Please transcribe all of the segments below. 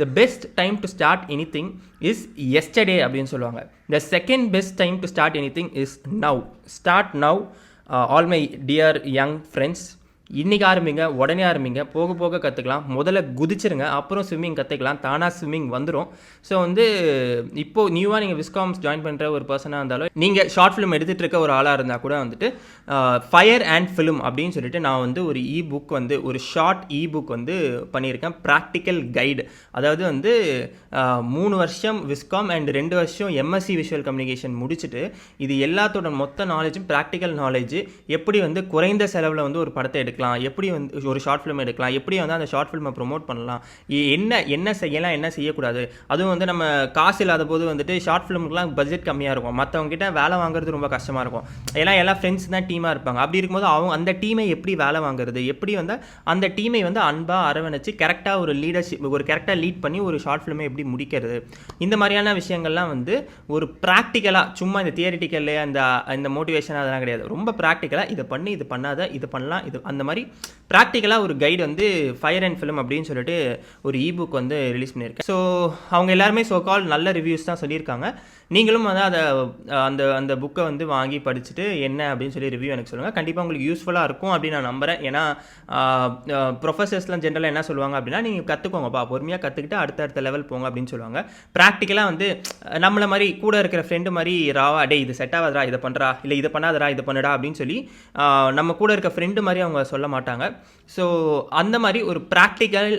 The best time to start any thing is yesterday அப்படின்னு சொல்லுவாங்க. The second best time to start any thing is now. Start now. All my dear young friends, இன்றைக்கி ஆரம்பிங்க, உடனே ஆரம்பிங்க, போக போக கற்றுக்கலாம். முதல்ல குதிச்சிருங்க, அப்புறம் ஸ்விம்மிங் கற்றுக்கலாம், தானாக ஸ்விம்மிங் வந்துடும். ஸோ வந்து இப்போது நியூவாக நீங்கள் விஸ்காம்ஸ் ஜாயின் பண்ணுற ஒரு பர்சனாக இருந்தாலும், நீங்கள் ஷார்ட் ஃபிலிம் எடுத்துகிட்டு இருக்க ஒரு ஆளாக இருந்தால் கூட வந்துட்டு ஃபயர் அண்ட் ஃபிலிம் அப்படின்னு சொல்லிட்டு நான் வந்து ஒரு புக் வந்து ஒரு ஷார்ட் புக் வந்து பண்ணியிருக்கேன். Practical guide. அதாவது வந்து 3 வருஷம் விஸ்காம் அண்ட் 2 வருஷம் எம்எஸ்சி விஷுவல் கம்யூனிகேஷன் முடிச்சுட்டு இது எல்லாத்தோட மொத்த நாலேஜும் ப்ராக்டிக்கல் நாலேஜ், எப்படி வந்து குறைந்த செலவில் வந்து ஒரு படத்தை எடுக்கலாம், எப்படி வந்து ஒரு ஷார்ட் ஃபிலிம் எடுக்கலாம், எப்படி வந்து அந்த ஷார்ட் ஃபிலிமை ப்ரொமோட் பண்ணலாம், என்ன செய்யலாம், என்ன செய்யக்கூடாது. அதுவும் வந்து நம்ம காசு இல்லாத போது வந்துட்டு ஷார்ட் ஃபிலிமுக்குலாம் பட்ஜெட் கம்மியாக இருக்கும், மற்றவங்க கிட்ட வேலை வாங்குறது ரொம்ப கஷ்டமாக இருக்கும். ஏன்னா எல்லா ஃப்ரெண்ட்ஸ் தான் டீமாக இருப்பாங்க. அப்படி இருக்கும்போது அவங்க அந்த டீமை எப்படி வேலை வாங்குறது, எப்படி வந்து அந்த டீமை வந்து அன்பாக அரவணைச்சு கரெக்டாக ஒரு லீடர்ஷிப், ஒரு கரெக்டாக லீட் பண்ணி ஒரு ஷார்ட் ஃபிலிமை எப்படி முடிக்கிறது, இந்த மாதிரியான விஷயங்கள்லாம் வந்து ஒரு ப்ராக்டிக்கலாக, சும்மா இந்த தியரிட்டிக்கல்லே அந்த மோட்டிவேஷன் அதெல்லாம் கிடையாது. ரொம்ப ப்ராக்டிக்கலாக இதை பண்ணி, இது பண்ணாத, இது பண்ணலாம், இது அந்த மாதிரி ப்ராக்டிக்கலாக ஒரு கைடு வந்து ஃபயர் அண்ட் ஃபிலிம் அப்படின்னு சொல்லிட்டு ஒரு புக் வந்து ரிலீஸ் பண்ணியிருக்கேன். ஸோ அவங்க எல்லாருமே கால் நல்ல ரிவ்யூஸ் தான் சொல்லியிருக்காங்க. நீங்களும் வந்து அதை அந்த புக்கை வந்து வாங்கி படிச்சுட்டு என்ன அப்படின்னு சொல்லி ரிவ்யூ எனக்கு சொல்லுங்கள். கண்டிப்பாக உங்களுக்கு யூஸ்ஃபுல்லாக இருக்கும் அப்படின்னு நான் நம்புகிறேன். ஏன்னா ப்ரொஃபஸர்ஸ்லாம் ஜென்ரலாக என்ன சொல்லுவாங்க அப்படின்னா, நீங்கள் கற்றுக்கோங்கப்பா, பொறுமையாக கற்றுக்கிட்டு அடுத்த லெவல் போங்க அப்படின்னு சொல்லுவாங்க. ப்ராக்டிக்கலாக வந்து நம்மளை மாதிரி கூட இருக்கிற ஃப்ரெண்டு மாதிரி ராவா, டே இது செட் ஆகாதரா, இதை பண்ணுறா, இல்லை இதை பண்ணாதரா, இதை பண்ணுடா அப்படின்னு சொல்லி நம்ம கூட இருக்க ஃப்ரெண்டு மாதிரி அவங்க சொல்ல மாட்டாங்க. ஸோ அந்த மாதிரி ஒரு practical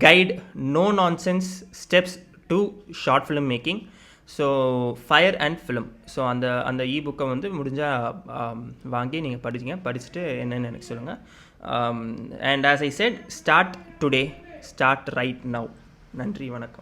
guide, no nonsense steps to short film making. So fire and film. So அந்த புக்கை வந்து முடிஞ்சால் வாங்கி நீங்கள் படிச்சுட்டு என்னென்னு எனக்கு சொல்லுங்கள். And as I set, start today, start right now. நன்றி, வணக்கம்.